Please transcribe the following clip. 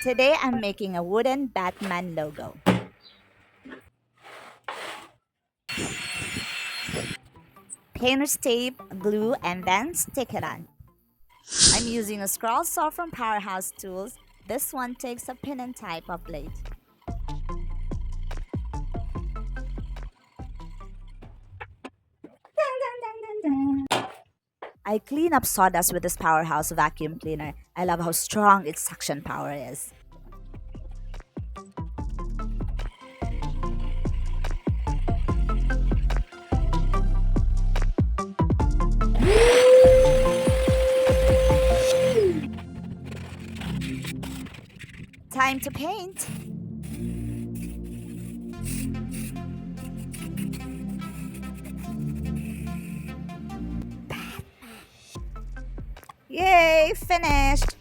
Today I'm making a wooden Batman logo. Painter's tape, glue, and then stick it on. I'm using a scroll saw from Powerhouse Tools. This one takes a pin and type of blade. I clean up sawdust with this Powerhouse vacuum cleaner. I love how strong its suction power is. Time to paint. Yay, finished!